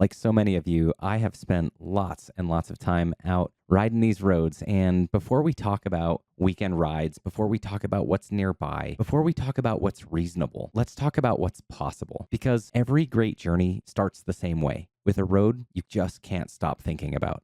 Like so many of you, I have spent lots and lots of time out riding these roads. And before we talk about weekend rides, before we talk about what's nearby, before we talk about what's reasonable, let's talk about what's possible. Because every great journey starts the same way, with a road you just can't stop thinking about.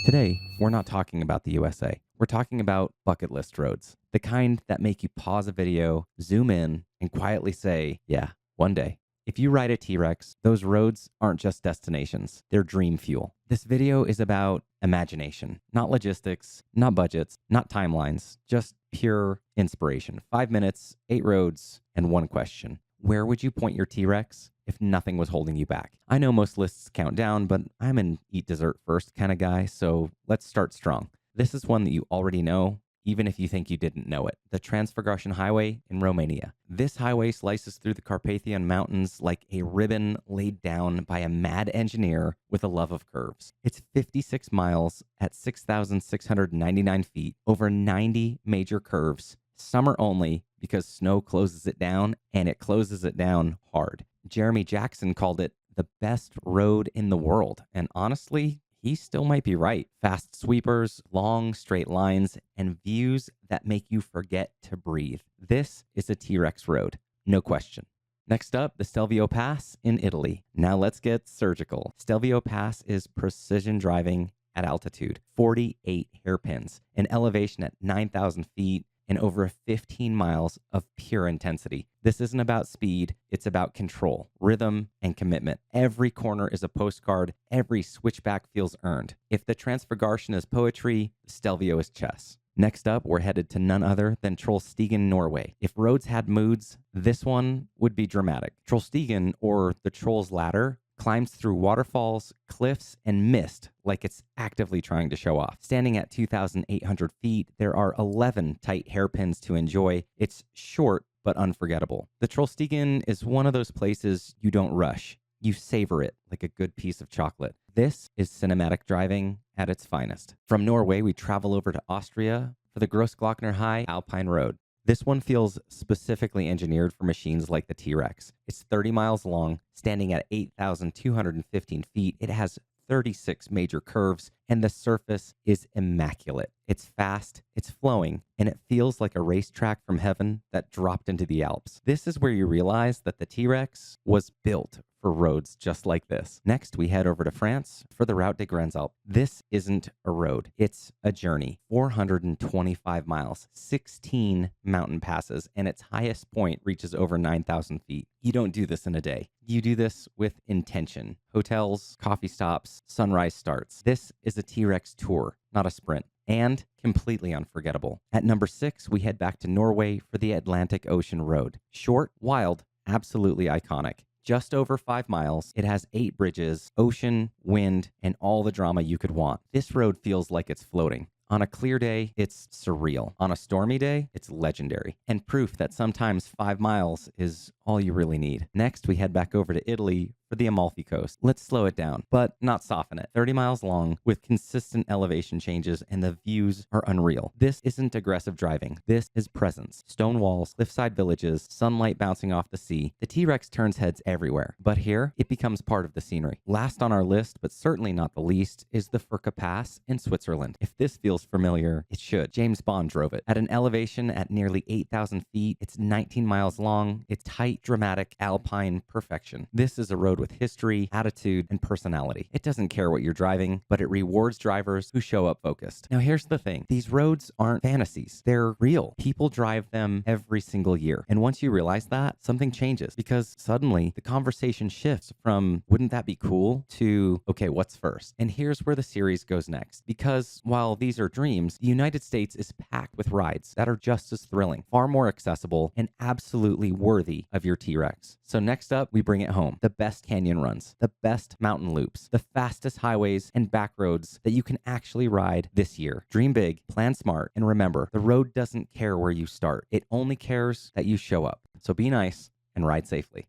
Today, we're not talking about the USA. We're talking about bucket list roads, the kind that make you pause a video, zoom in, and quietly say, yeah, one day. If you ride a TRex, those roads aren't just destinations, they're dream fuel. This video is about imagination, not logistics, not budgets, not timelines, just pure inspiration. 5 minutes, 8 roads, and one question. Where would you point your TRex if nothing was holding you back? I know most lists count down, but I'm an eat dessert first kind of guy, so let's start strong. This is one that you already know, even if you think you didn't know it. The Transfăgăraș Highway in Romania. This highway slices through the Carpathian Mountains like a ribbon laid down by a mad engineer with a love of curves. It's 56 miles at 6,699 feet, over 90 major curves, summer only because snow closes it down, and it closes it down hard. Jeremy Jackson called it the best road in the world, and honestly, he still might be right. Fast sweepers, long straight lines, and views that make you forget to breathe. This is a TRex road, no question. Next up, the Stelvio Pass in Italy. Now let's get surgical. Stelvio Pass is precision driving at altitude, 48 hairpins, an elevation at 9,000 feet, and over 15 miles of pure intensity. This isn't about speed, it's about control, rhythm, and commitment. Every corner is a postcard, every switchback feels earned. If the Transfăgăraș is poetry, Stelvio is chess. Next up, we're headed to none other than Trollstigen, Norway. If roads had moods, this one would be dramatic. Trollstigen, or the Troll's Ladder, climbs through waterfalls, cliffs, and mist like it's actively trying to show off. Standing at 2,800 feet, there are 11 tight hairpins to enjoy. It's short but unforgettable. The Trollstigen is one of those places you don't rush. You savor it like a good piece of chocolate. This is cinematic driving at its finest. From Norway, we travel over to Austria for the Grossglockner High Alpine Road. This one feels specifically engineered for machines like the TRex. It's 30 miles long, standing at 8,215 feet. It has 36 major curves, and the surface is immaculate. It's fast, it's flowing, and it feels like a racetrack from heaven that dropped into the Alps. This is where you realize that the TRex was built for roads just like this. Next, we head over to France for the Route des Grands Alpes. This isn't a road, it's a journey. 425 miles, 16 mountain passes, and its highest point reaches over 9,000 feet. You don't do this in a day. You do this with intention. Hotels, coffee stops, sunrise starts. This is a TRex tour, not a sprint, and completely unforgettable. At number 6, we head back to Norway for the Atlantic Ocean Road. Short, wild, absolutely iconic. Just over 5 miles, it has 8 bridges, ocean, wind, and all the drama you could want. This road feels like it's floating. On a clear day, it's surreal. On a stormy day, it's legendary. And proof that sometimes 5 miles is all you really need. Next, we head back over to Italy for the Amalfi Coast. Let's slow it down, but not soften it. 30 miles long with consistent elevation changes, and the views are unreal. This isn't aggressive driving. This is presence. Stone walls, cliffside villages, sunlight bouncing off the sea. The TRex turns heads everywhere, but here it becomes part of the scenery. Last on our list, but certainly not the least, is the Furka Pass in Switzerland. If this feels familiar, it should. James Bond drove it. At an elevation at nearly 8,000 feet, it's 19 miles long. It's tight, dramatic, alpine perfection. This is a road with history, attitude, and personality. It doesn't care what you're driving, but it rewards drivers who show up focused. Now, here's the thing. These roads aren't fantasies. They're real. People drive them every single year. And once you realize that, something changes, because suddenly the conversation shifts from, wouldn't that be cool, to, okay, what's first? And here's where the series goes next. Because while these are dreams, the United States is packed with rides that are just as thrilling, far more accessible, and absolutely worthy of your TRex. So next up, we bring it home. The best canyon runs, the best mountain loops, the fastest highways and back roads that you can actually ride this year. Dream big, plan smart, and remember, the road doesn't care where you start. It only cares that you show up. So be nice and ride safely.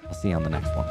I'll see you on the next one.